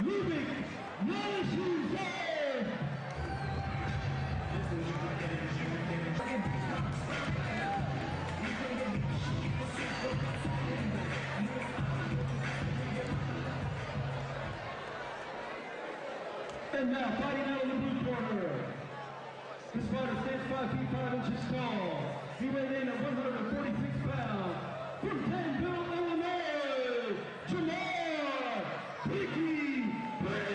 Lubick Nashizar. And now, fighting out in the blue corner. This fighter stands 5 feet 5 inches tall. He weighed in at 146 pounds. From Danville, Illinois, Jamar Picky Briggs.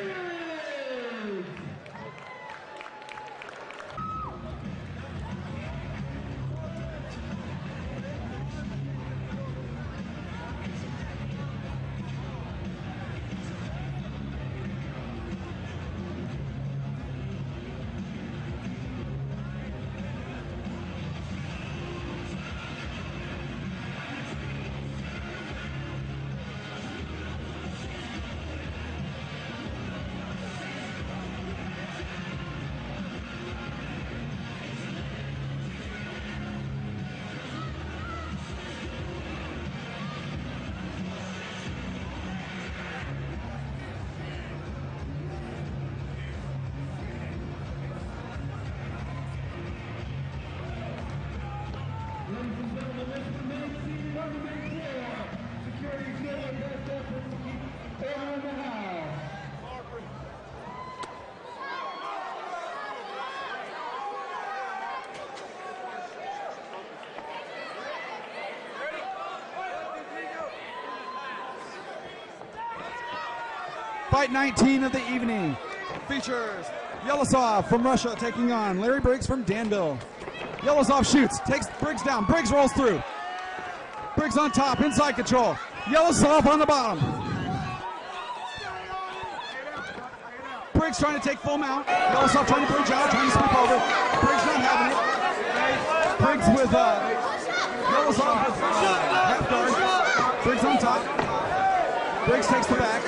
Fight 19 of the evening features Yelosov from Russia taking on Larry Briggs from Danville. Yelosov shoots, takes Briggs down. Briggs rolls through. Briggs on top, inside control. Yelosov on the bottom. Briggs trying to take full mount. Yelosov trying to bridge out, trying to sweep over. Briggs not having it. Briggs with Yelosov with half guard. Briggs on top. Briggs takes the back.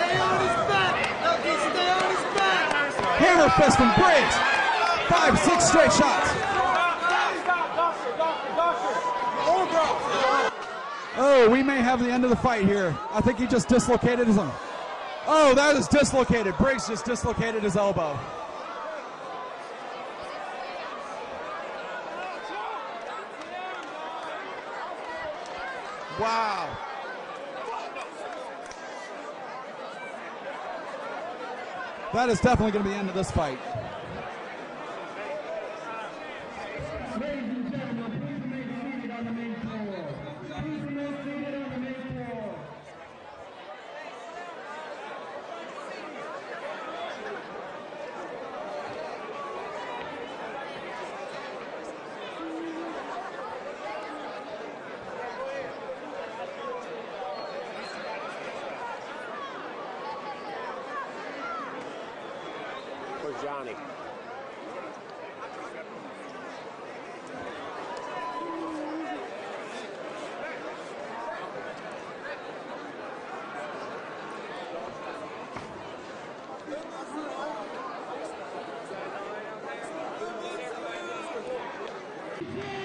Hammer fist from Briggs. 5-6 straight shots. Oh, we may have the end of the fight here. I think he just dislocated his arm. Oh, that is dislocated. Briggs just dislocated his elbow. Wow. That is definitely going to be the end of this fight. Ladies and gentlemen, please remain seated on the main floor. Please remain seated on the main floor. Where's Johnny? Yeah!